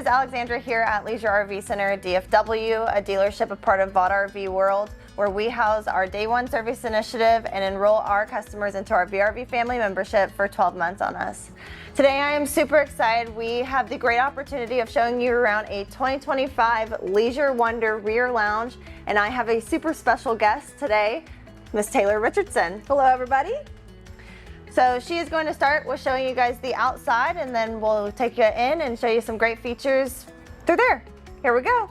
guys, Alexandra here at Leisure RV Center DFW, a dealership a part of Vogt RV World, where we house our Day One Service Initiative and enroll our customers into our VRV family membership for 12 months on us. Today I am super excited. We have the great opportunity of showing you around a 2025 Leisure Wonder rear lounge, and I have a super special guest today, Miss Taylor Richardson. Hello everybody. So she is going to start with showing you guys the outside, and then we'll take you in and show you some great features through there. Here we go.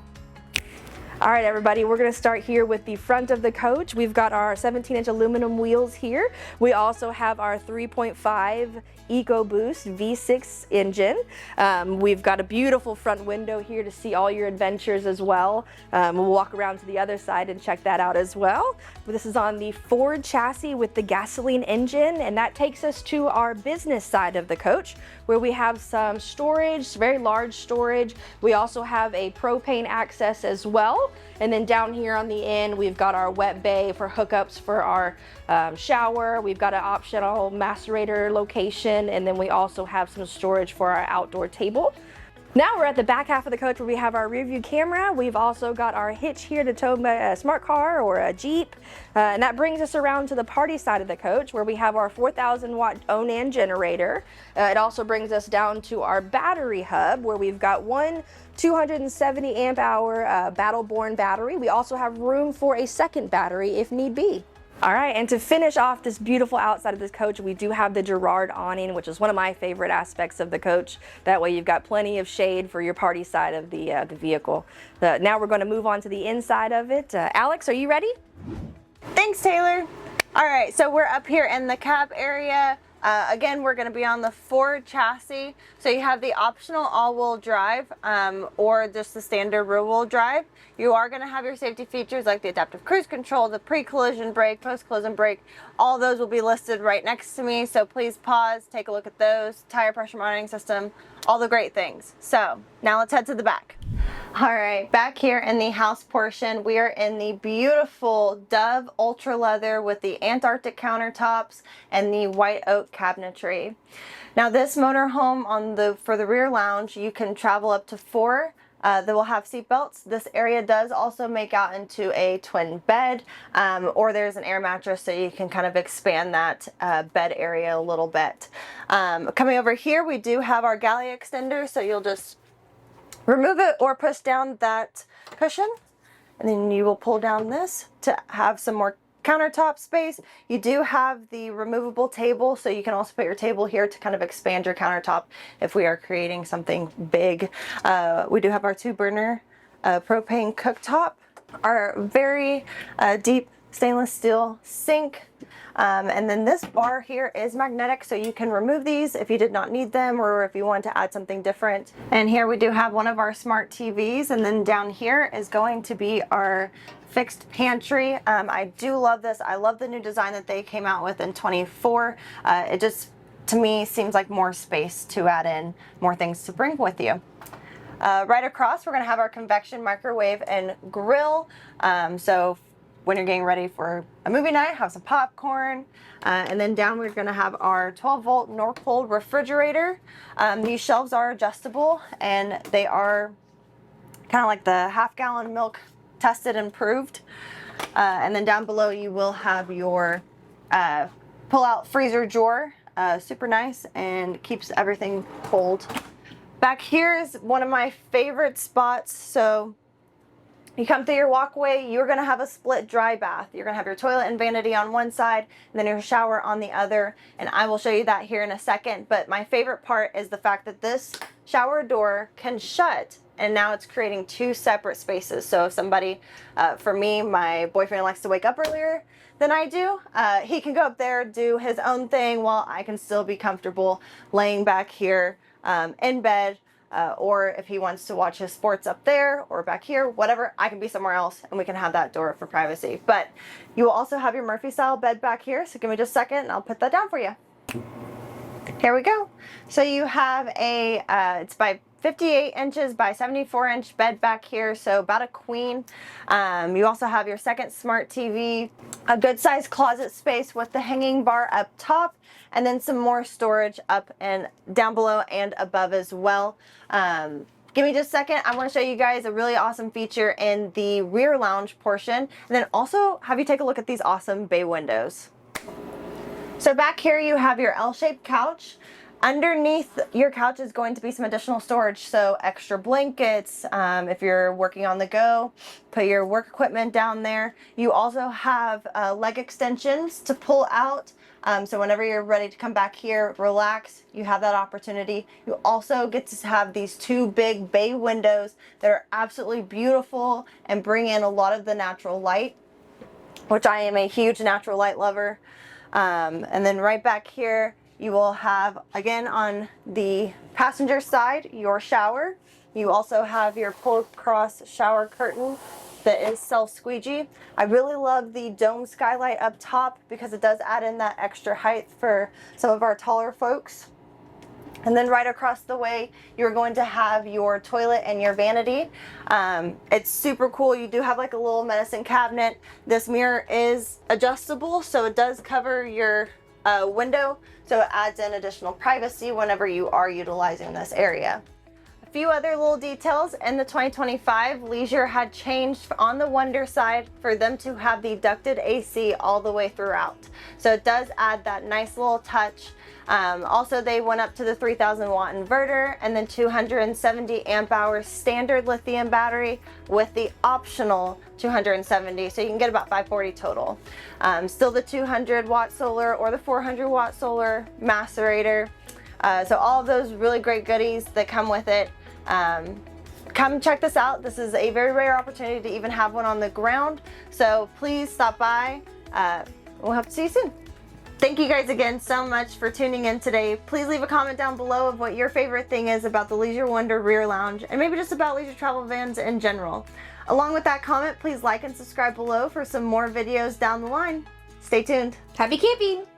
All right, everybody, we're going to start here with the front of the coach. We've got our 17-inch aluminum wheels here. We also have our 3.5 EcoBoost V6 engine. We've got a beautiful front window here to see all your adventures as well. We'll walk around to the other side and check that out as well. This is on the Ford chassis with the gasoline engine, and that takes us to our business side of the coach, where we have some storage, very large storage. We also have a propane access as well. And then down here on the end, we've got our wet bay for hookups for our shower. We've got an optional macerator location, and then we also have some storage for our outdoor table. Now we're at the back half of the coach where we have our rear view camera. We've also got our hitch here to tow a smart car or a Jeep. And that brings us around to the party side of the coach where we have our 4,000 watt Onan generator. It also brings us down to our battery hub where we've got one 270 amp hour Battleborn battery. We also have room for a second battery if need be. All right, and to finish off this beautiful outside of this coach, we do have the Girard awning, which is one of my favorite aspects of the coach. That way you've got plenty of shade for your party side of the vehicle. Now we're going to move on to the inside of it. Alex, are you ready? Thanks, Taylor. All right, so we're up here in the cab area. Again, we're going to be on the Ford chassis. So you have the optional all-wheel drive or just the standard rear-wheel drive. You are going to have your safety features like the adaptive cruise control, the pre-collision brake, post-collision brake. All those will be listed right next to me. So please pause, take a look at those. Tire pressure monitoring system, all the great things. So now let's head to the back. All right, back here in the house portion, we are in the beautiful Dove Ultra Leather with the Antarctic countertops and the white oak cabinetry. Now this motorhome for the rear lounge, you can travel up to 4 that will have seat belts. This area does also make out into a twin bed, or there's an air mattress so you can kind of expand that bed area a little bit. Coming over here, we do have our galley extender, so you'll just remove it or push down that cushion, and then you will pull down this to have some more countertop space. You do have the removable table, so you can also put your table here to kind of expand your countertop if we are creating something big. We do have our 2-burner propane cooktop, our very deep stainless steel sink. And then this bar here is magnetic, so you can remove these if you did not need them or if you want to add something different. And here we do have one of our smart TVs, and then down here is going to be our fixed pantry. I do love this. I love the new design that they came out with in 24. It just, to me, seems like more space to add in more things to bring with you. Right across, we're going to have our convection microwave and grill. So when you're getting ready for a movie night, have some popcorn. And then down we're going to have our 12-volt Norcold refrigerator. These shelves are adjustable, and they are kind of like the half-gallon milk tested and proved. And then down below you will have your pull-out freezer drawer. Super nice and keeps everything cold. Back here is one of my favorite spots. So you come through your walkway, you're going to have a split dry bath. You're going to have your toilet and vanity on one side and then your shower on the other. And I will show you that here in a second. But my favorite part is the fact that this shower door can shut, and now it's creating 2 separate spaces. So if somebody, for me, my boyfriend likes to wake up earlier than I do, he can go up there, do his own thing while I can still be comfortable laying back here in bed. Or if he wants to watch his sports up there or back here, whatever, I can be somewhere else and we can have that door for privacy. But you will also have your Murphy style bed back here. So give me just a second and I'll put that down for you. Here we go. So you have a, it's by 58 inches by 74 inch bed back here, so about a queen. You also have your second smart TV, a good sized closet space with the hanging bar up top, and then some more storage up and down below and above as well. Give me just a second. I want to show you guys a really awesome feature in the rear lounge portion, and then also have you take a look at these awesome bay windows. So back here you have your L-shaped couch. Underneath your couch is going to be some additional storage, so extra blankets, if you're working on the go, put your work equipment down there. You also have leg extensions to pull out, so whenever you're ready to come back here, relax, you have that opportunity. You also get to have these two big bay windows that are absolutely beautiful and bring in a lot of the natural light, which I am a huge natural light lover. And then right back here, you will have, again, on the passenger side, your shower. You also have your pull-across shower curtain that is self-squeegee. I really love the dome skylight up top because it does add in that extra height for some of our taller folks. And then right across the way, you're going to have your toilet and your vanity. It's super cool. You do have like a little medicine cabinet. This mirror is adjustable, so it does cover your window, so it adds in additional privacy whenever you are utilizing this area. A few other little details. In the 2025, Leisure had changed on the Wonder side for them to have the ducted AC all the way throughout. So it does add that nice little touch. Also, they went up to the 3000 watt inverter and then 270 amp hour standard lithium battery with the optional 270, so you can get about 540 total. Still the 200 watt solar or the 400 watt solar macerator. So all of those really great goodies that come with it. Come check this out. This is a very rare opportunity to even have one on the ground, so please stop by. We'll hope to see you soon. Thank you guys again so much for tuning in today. Please leave a comment down below of what your favorite thing is about the Leisure Wonder rear lounge, and maybe just about leisure travel vans in general. Along with that comment, please like and subscribe below for some more videos down the line. Stay tuned. Happy camping!